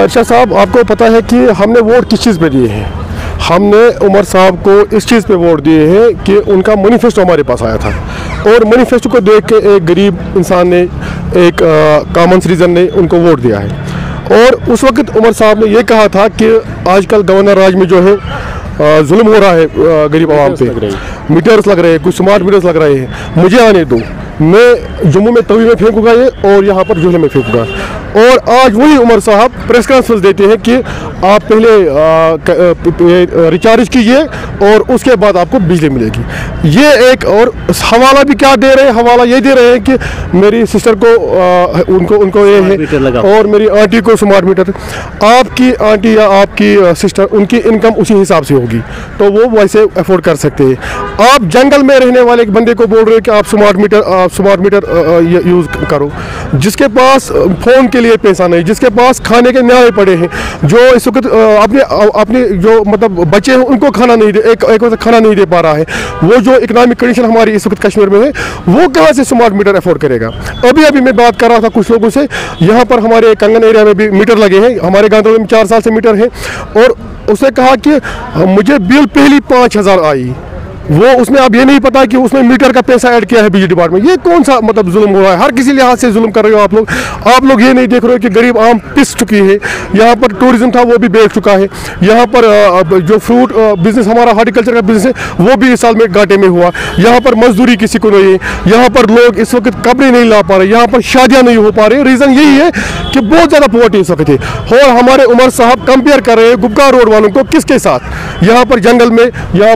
इरशाद साहब, आपको पता है कि हमने वोट किस चीज़ पे दिए हैं? हमने उमर साहब को इस चीज़ पे वोट दिए हैं कि उनका मैनिफेस्टो हमारे पास आया था और मैनिफेस्टो को देख के एक गरीब इंसान ने, एक कॉमन सिटीजन ने उनको वोट दिया है। और उस वक्त उमर साहब ने ये कहा था कि आजकल गवर्नर राज में जो है जुल्म हो रहा है गरीब आवाम पे, मीटर्स लग रहे हैं, कुछ स्मार्ट मीटर्स लग रहे हैं, मुझे आने दो, मैं जम्मू में तवी में फेंकूंगा ये और यहाँ पर जोहले में फेंकूंगा। और आज वही उमर साहब प्रेस कॉन्फ्रेंस देते हैं कि आप पहले रिचार्ज कीजिए और उसके बाद आपको बिजली मिलेगी। ये एक और हवाला भी क्या दे रहे हैं, हवाला ये दे रहे हैं कि मेरी सिस्टर को उनको ये है और मेरी आंटी को स्मार्ट मीटर। आपकी आंटी या आपकी सिस्टर, उनकी इनकम उसी हिसाब से होगी तो वो वैसे अफोर्ड कर सकते हैं। आप जंगल में रहने वाले एक बंदे को बोल रहे हो कि आप स्मार्ट मीटर यूज़ करो, जिसके पास फ़ोन के लिए पैसा नहीं, जिसके पास खाने के न्याय पड़े हैं, जो इस वक्त अपने जो मतलब बच्चे हैं उनको खाना नहीं दे, एक वक्त खाना नहीं दे पा रहा है, वो जो इकोनॉमिक कंडीशन हमारी इस वक्त कश्मीर में है, वो कहाँ से स्मार्ट मीटर अफोर्ड करेगा। अभी मैं बात कर रहा था कुछ लोगों से, यहाँ पर हमारे कंगन एरिया में भी मीटर लगे हैं, हमारे गांधरबल में 4 साल से मीटर है, और उसने कहा कि मुझे बिल पहली 5,000 आई, वो उसमें अब ये नहीं पता कि उसमें मीटर का पैसा ऐड किया है बिजली डिपार्टमेंट। ये कौन सा मतलब जुल्म हो रहा है? हर किसी लिहाज से जुल्म कर रहे हो आप लोग ये नहीं देख रहे हो कि गरीब आम पिस चुकी है। यहाँ पर टूरिज्म था वो भी बेच चुका है, यहाँ पर जो फ्रूट बिजनेस हमारा हार्टिकल्चर का बिजनेस है वो भी इस साल में घाटे में हुआ। यहाँ पर मजदूरी किसी को नहीं है, यहाँ पर लोग इस वक्त कपड़े नहीं ला पा रहे, यहाँ पर शादियाँ नहीं हो पा रही। रीज़न यही है कि बहुत ज़्यादा पॉवर्टी इस वक्त है। और हमारे उमर साहब कंपेयर कर रहे हैं गुपका रोड वालों को किसके साथ? यहाँ पर जंगल में, यहाँ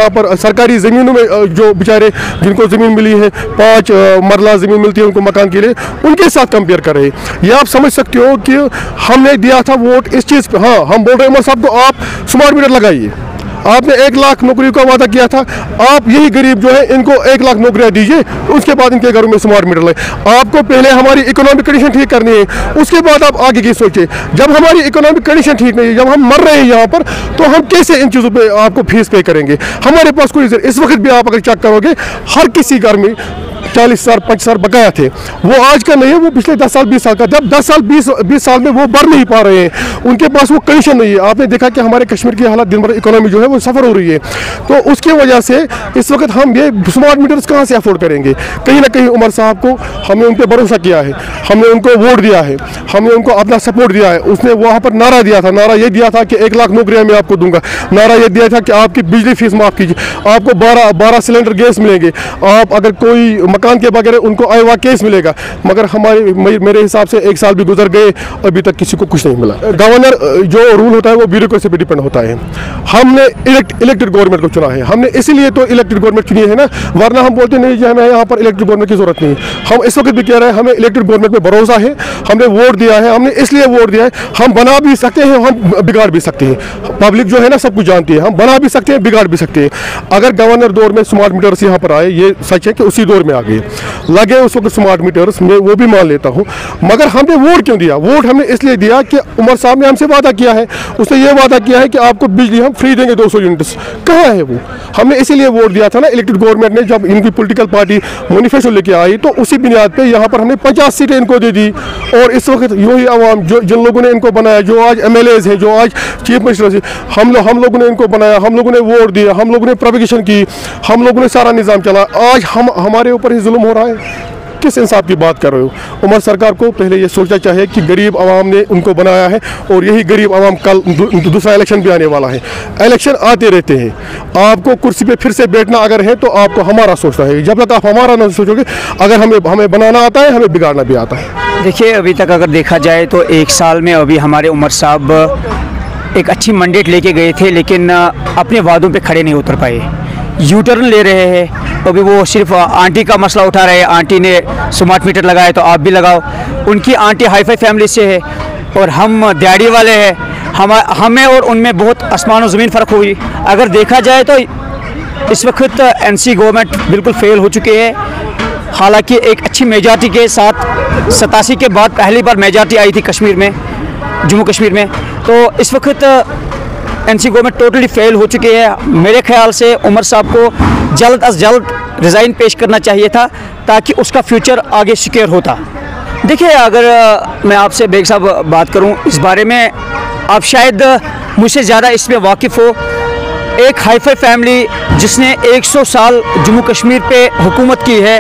पर सरकारी ज़मीनों में जो बेचारे जिनको ज़मीन मिली है, 5 मरला ज़मीन मिलती है उनको मकान के लिए, उनके साथ कंपेयर कर रहे हैं। ये आप समझ सकते हो कि हमने दिया था वोट इस चीज़ पे। हाँ, हम बोल रहे हैं उमर साहब को आप स्मार्ट मीटर लगाइए, आपने 1 लाख नौकरी का वादा किया था, आप यही गरीब जो है इनको 1 लाख नौकरियां दीजिए, उसके बाद इनके घरों में स्मार्ट मीटर लगे। आपको पहले हमारी इकोनॉमिक कंडीशन ठीक करनी है, उसके बाद आप आगे की सोचिए। जब हमारी इकोनॉमिक कंडीशन ठीक नहीं है, जब हम मर रहे हैं यहाँ पर, तो हम कैसे इन चीज़ों पे आपको फीस पे करेंगे? हमारे पास कोई इस वक्त भी आप अगर चेक करोगे, हर किसी घर में 40,000 25,000 बकाया थे, वो आज का नहीं है, वो पिछले 10 साल 20 साल का। जब 10 साल 20 साल में वो भर नहीं पा रहे हैं, उनके पास वो कंडीशन नहीं है। आपने देखा कि हमारे कश्मीर की हालत, दिन भर इकोनॉमी जो है वो सफ़र हो रही है, तो उसकी वजह से इस वक्त हम ये स्मार्ट मीटर्स कहाँ से अफोर्ड करेंगे? कहीं ना कहीं उमर साहब को हमने उन पर भरोसा किया है, हमने उनको वोट दिया है, हमने उनको अपना सपोर्ट दिया है। उसने वहाँ पर नारा दिया था, नारा ये दिया था कि 1 लाख नौकरियाँ मैं आपको दूंगा, नारा ये दिया था कि आपकी बिजली फीस माफ़ कीजिए, आपको 12 सिलेंडर गैस मिलेंगे, आप अगर कोई मकान के बगैर उनको आईवा केस मिलेगा। मगर मेरे हिसाब से 1 साल भी गुजर गए, अभी तक किसी को कुछ नहीं मिला। गवर्नर जो रूल होता है वो ब्यूरोक्रेसी पे डिपेंड होता है। हमने इलेक्टेड गवर्नमेंट को चुना है, हमने इसीलिए तो इलेक्टेड गवर्नमेंट चुनी है ना, वरना हम बोलते नहीं जी हमें यहाँ पर इलेक्टेड गवर्नमेंट की जरूरत नहीं है। हम इस वक्त भी कह रहे हैं हमें इलेक्टेड गवर्नमेंट पे भरोसा है, हमने वोट दिया है, हमने इसलिए वोट दिया है। हम बना भी सकते हैं, हम बिगाड़ भी सकते हैं। पब्लिक जो है ना सब कुछ जानती है, हम बना भी सकते हैं, बिगाड़ भी सकते हैं। अगर गवर्नर दौर में स्मार्ट मीटर्स यहाँ पर आए, ये सच है कि उसी दौर में आ गए, लगे उस वक्त स्मार्ट मीटर्स, मैं वो भी मान लेता हूँ। मगर हमने वोट क्यों दिया? वोट हमने इसलिए दिया कि उमर साहब ने हमसे वादा किया है, उसने ये वादा किया है कि आपको बिजली हम फ्री देंगे 200 यूनिट्स। कहाँ है वो? हमने इसीलिए वोट दिया था ना। इलेक्टेड गवर्नमेंट ने जब इनकी पॉलिटिकल पार्टी मैनिफेस्टो लेके आई तो उसी बुनियाद पे यहाँ पर हमने 50 सीटें इनको दे दी। और इस वक्त यही आवाम जिन लोगों ने इनको बनाया, जो आज MLAs हैं, जो आज चीफ मिनिस्टर है, हम लोगों ने इनको बनाया, हम लोगों ने वोट दिया, हम लोगों ने प्रोपिगेशन की, हम लोगों ने सारा निज़ाम चला। आज हमारे ऊपर ही जुल्म हो रहा है। किस इंसाफ की बात कर रहे हो? उमर सरकार को पहले ये सोचना चाहिए कि गरीब आवाम ने उनको बनाया है और यही गरीब आवाम कल दूसरा इलेक्शन भी आने वाला है। इलेक्शन आते रहते हैं, आपको कुर्सी पे फिर से बैठना अगर है तो आपको हमारा सोचना है। जब तक आप हमारा ना सोचोगे, अगर हमें बनाना आता है, हमें बिगाड़ना भी आता है। देखिए, अभी तक अगर देखा जाए तो 1 साल में अभी हमारे उमर साहब एक अच्छी मैंडेट लेके गए थे, लेकिन अपने वादों पे खड़े नहीं उतर पाए, यू टर्न ले रहे हैं। अभी वो सिर्फ आंटी का मसला उठा रहे हैं, आंटी ने स्मार्ट मीटर लगाया तो आप भी लगाओ। उनकी आंटी हाईफाई फैमिली से है और हम दिहाड़ी वाले हैं, हमें और उनमें बहुत आसमान और ज़मीन फ़र्क हुई। अगर देखा जाए तो इस वक्त NC गवर्नमेंट बिल्कुल फेल हो चुके हैं। हालांकि एक अच्छी मेजॉरिटी के साथ 87 के बाद पहली बार मेजॉरिटी आई थी कश्मीर में, जम्मू कश्मीर में, तो इस वक्त NC गवर्नमेंट टोटली फेल हो चुकी है। मेरे ख्याल से उमर साहब को जल्द अज जल्द रिज़ाइन पेश करना चाहिए था ताकि उसका फ्यूचर आगे सिक्योर होता। देखिए, अगर मैं आपसे बेग साहब बात करूं इस बारे में, आप शायद मुझसे ज़्यादा इसमें वाकिफ़ हो। एक हाईफाई फैमिली जिसने 100 साल जम्मू कश्मीर पे हुकूमत की है,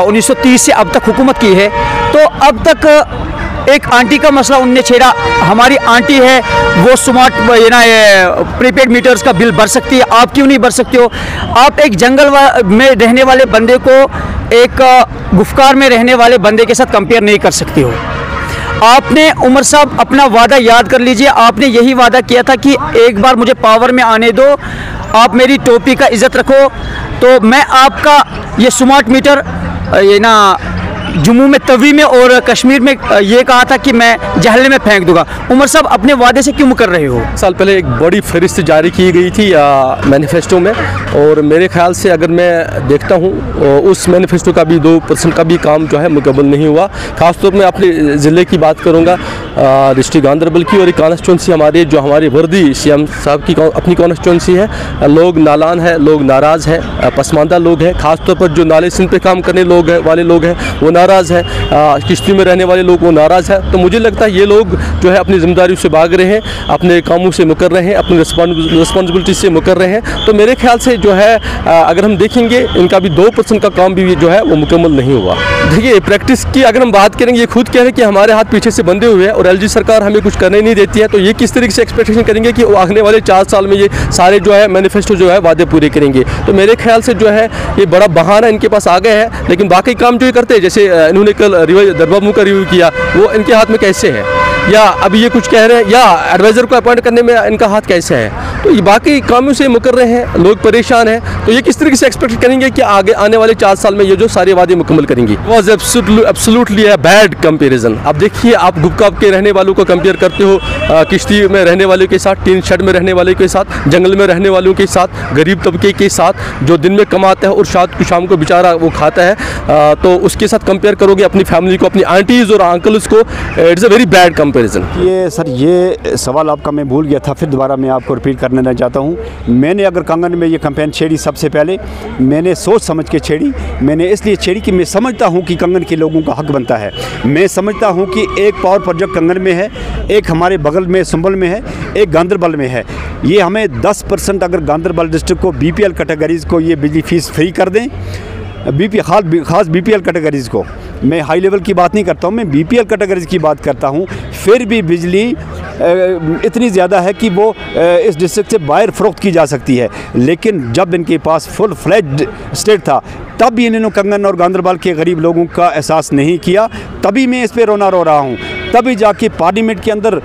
1930 से अब तक हुकूमत की है, तो अब तक एक आंटी का मसला उनने छेड़ा। हमारी आंटी है वो स्मार्ट प्रीपेड मीटर्स का बिल भर सकती है, आप क्यों नहीं भर सकते हो? आप एक जंगल में रहने वाले बंदे को एक गुफकार में रहने वाले बंदे के साथ कंपेयर नहीं कर सकते हो। आपने उमर साहब अपना वादा याद कर लीजिए, आपने यही वादा किया था कि एक बार मुझे पावर में आने दो, आप मेरी टोपी का इज़्ज़त रखो, तो मैं आपका ये स्मार्ट मीटर जम्मू में तवी में और कश्मीर में ये कहा था कि मैं जहलम में फेंक दूंगा। उमर साहब अपने वादे से क्यों मुकर रहे हो? साल पहले एक बड़ी फहरिस्त जारी की गई थी मैनिफेस्टो में, और मेरे ख्याल से अगर मैं देखता हूँ उस मैनिफेस्टो का भी 2% का भी काम जो है मुकम्मल नहीं हुआ। ख़ासतौर पर मैं अपने ज़िले की बात करूँगा, डिस्ट्रिक्ट गांदरबल की, और एक कॉन्स्टिट्यूंसी हमारी वर्दी सीएम साहब की अपनी कॉन्स्टिट्यूंसी है। लोग नालान है, लोग नाराज़ है, पसमानदा लोग हैं। ख़ासतौर पर जो नाले सिंध पे काम करने वाले लोग हैं वो नाराज़ है, किश्ती में रहने वाले लोग वो नाराज़ है। तो मुझे लगता है ये लोग जो है अपनी जिम्मेदारी से भाग रहे हैं, अपने कामों से मुकर रहे हैं, अपनी रिस्पॉन्सिबिलिटी से मुकर रहे हैं। तो मेरे ख्याल से जो है अगर हम देखेंगे इनका भी 2% का काम भी जो है वो मुकम्मल नहीं हुआ। देखिए, प्रैक्टिस की अगर हम बात करेंगे, ये खुद कह रहे हैं कि हमारे हाथ पीछे से बंधे हुए हैं और एलजी सरकार हमें कुछ करने नहीं देती है, तो ये किस तरीके से एक्सपेक्टेशन करेंगे कि आने वाले 4 साल में ये सारे जो है मैनिफेस्टो जो है वादे पूरे करेंगे? तो मेरे ख्याल से जो है ये बड़ा बहाना इनके पास आ गया है, लेकिन बाकी काम जो ये करते हैं, जैसे इन्होंने कल दरबार का रिव्यू किया, वो इनके हाथ में कैसे है? या अभी ये कुछ कह रहे हैं, या एडवाइज़र को अपॉइंट करने में इनका हाथ कैसे है? तो ये बाकी कामों से मुकर रहे हैं, लोग परेशान हैं, तो ये किस तरीके से एक्सपेक्ट करेंगे कि आगे आने वाले 4 साल में ये जो सारे वादे मुकम्मल करेंगी? Was absolutely a bad comparison. अब देखिए, आप गुपकाब के रहने वालों को कंपेयर करते हो किश्ती में रहने वालों के साथ, टीन शेड में रहने वालों के साथ, जंगल में रहने वालों के साथ, गरीब तबके के साथ जो दिन में कमाता है और शाम को बेचारा वो खाता है, तो उसके साथ कंपेयर करोगे अपनी फैमिली को, अपनी आंटीज़ और अंकल्स को। It's a very bad comparison. ये सर, ये सवाल आपका मैं भूल गया था, फिर दोबारा मैं आपको रिपीट करना चाहता हूँ। मैंने अगर कंगन में ये कैंपेन छेड़ी, सबसे पहले मैंने सोच समझ के छेड़ी। मैंने इसलिए छेड़ी कि मैं समझता हूँ कि कंगन के लोगों का हक बनता है। मैं समझता हूँ कि एक पावर प्रोजेक्ट कंगन में है, एक हमारे बगल में संभल में है, एक गांदरबल में है। ये हमें 10% अगर गांदरबल डिस्ट्रिक्ट को बीपीएल कैटेगरीज़ को ये बिजली फ़ीस फ्री कर दें, खास बीपीएल कैटेगरीज़ को, मैं हाई लेवल की बात नहीं करता हूँ, मैं बीपीएल कैटेगरीज़ की बात करता हूँ, फिर भी बिजली इतनी ज़्यादा है कि वो इस डिस्ट्रिक्ट से बाहर फ़रोख्त की जा सकती है। लेकिन जब इनके पास फुल फ्लेज्ड स्टेट था, तब भी इन्होंने कंगन और गांदरबल के गरीब लोगों का एहसास नहीं किया। तभी मैं इस पर रोना रो रहा हूँ। तभी जाके पार्लियामेंट के अंदर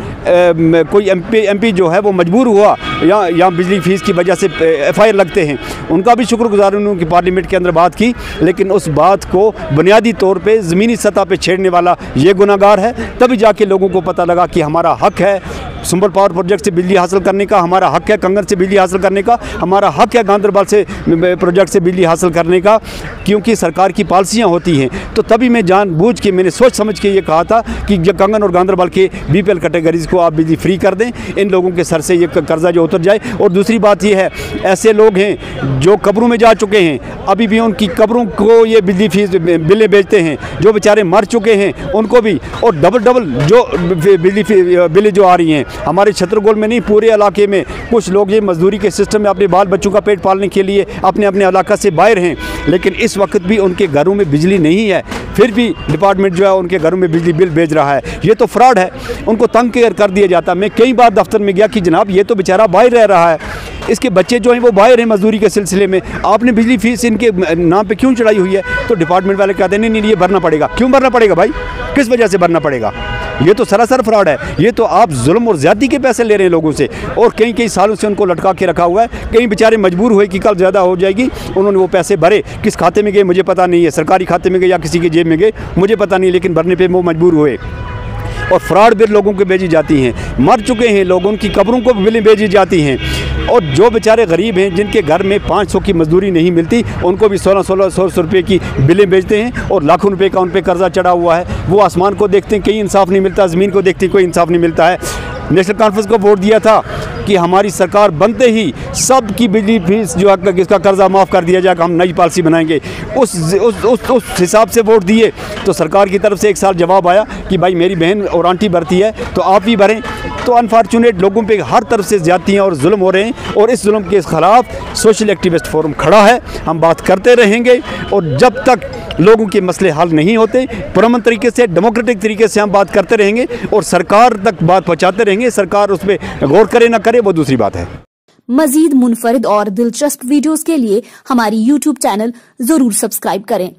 कोई एमपी जो है वो मजबूर हुआ, या बिजली फ़ीस की वजह से FIR लगते हैं। उनका भी शुक्रगुजार हूँ कि पार्लियामेंट के अंदर बात की, लेकिन उस बात को बुनियादी तौर पे ज़मीनी सतह पे छेड़ने वाला ये गुनाहगार है। तभी जाके लोगों को पता लगा कि हमारा हक है संभल पावर प्रोजेक्ट से बिजली हासिल करने का, हमारा हक है कंगन से बिजली हासिल करने का, हमारा हक है गांदरबल से प्रोजेक्ट से बिजली हासिल करने का, क्योंकि सरकार की पॉलिसियाँ होती हैं। तो तभी मैं जानबूझ के, मैंने सोच समझ के ये कहा था कि जब कंगन और गांदरबल के बीपीएल कैटेगरीज़ को आप बिजली फ्री कर दें, इन लोगों के सर से ये कर्जा जो उतर जाए। और दूसरी बात ये है, ऐसे लोग हैं जो कब्रों में जा चुके हैं, अभी भी उनकी कब्रों को ये बिजली फीस बिलें बेचते हैं, जो बेचारे मर चुके हैं उनको भी, और डबल जो बिजली बिलें जो आ रही हैं। हमारे छतरगोल में नहीं, पूरे इलाके में कुछ लोग ये मजदूरी के सिस्टम में अपने बाल बच्चों का पेट पालने के लिए अपने इलाका से बाहर हैं, लेकिन इस वक्त भी उनके घरों में बिजली नहीं है, फिर भी डिपार्टमेंट जो है उनके घरों में बिजली बिल भेज रहा है। ये तो फ्रॉड है, उनको तंग कर दिया जाता। मैं कई बार दफ्तर में गया कि जनाब ये तो बेचारा बाहर रह रहा है, इसके बच्चे जो हैं वो बाहर हैं मजदूरी के सिलसिले में, आपने बिजली फीस इनके नाम पे क्यों चढ़ाई हुई है? तो डिपार्टमेंट वाले कहते हैं नहीं ये भरना पड़ेगा। क्यों भरना पड़ेगा भाई? किस वजह से भरना पड़ेगा? ये तो सरासर फ्रॉड है। ये तो आप जुल्म और ज़्यादती के पैसे ले रहे हैं लोगों से, और कई सालों से उनको लटका के रखा हुआ है। कई बेचारे मजबूर हुए कि कल ज़्यादा हो जाएगी, उन्होंने वो पैसे भरे। किस खाते में गए मुझे पता नहीं है, सरकारी खाते में गए या किसी के जेब में गए मुझे पता नहीं, लेकिन भरने पर वो मजबूर हुए। और फ्रॉड बिल लोगों को भेजी जाती हैं, मर चुके हैं लोग, उनकी कब्रों को बिलें भेजी जाती हैं। और जो बेचारे गरीब हैं जिनके घर में 500 की मजदूरी नहीं मिलती, उनको भी 1600 रुपये की बिलें भेजते हैं, और लाखों रुपए का उन पर कर्जा चढ़ा हुआ है। वो आसमान को देखते हैं, कहीं इंसाफ नहीं मिलता, ज़मीन को देखते हैं, कोई इंसाफ नहीं मिलता है। नेशनल कॉन्फ्रेंस को वोट दिया था कि हमारी सरकार बनते ही सबकी बिजली फीस जो है इसका कर्जा माफ़ कर दिया जाएगा, हम नई पॉलिसी बनाएंगे। उस हिसाब से वोट दिए तो सरकार की तरफ से 1 साल जवाब आया कि भाई मेरी बहन और आंटी भरती है तो आप भी भरें। तो अनफॉर्चुनेट लोगों पे हर तरफ से ज़्यादतियाँ और जुल्म हो रहे हैं और इस जुल्म के खिलाफ सोशल एक्टिविस्ट फोरम खड़ा है। हम बात करते रहेंगे और जब तक लोगों के मसले हल नहीं होते पुरअमन तरीके से, डेमोक्रेटिक तरीके से हम बात करते रहेंगे और सरकार तक बात पहुँचाते रहेंगे। सरकार उस पर गौर करे ना करे वो दूसरी बात है। मजीद मुनफरिद और दिलचस्प वीडियोस के लिए हमारी YouTube चैनल जरूर सब्सक्राइब करें।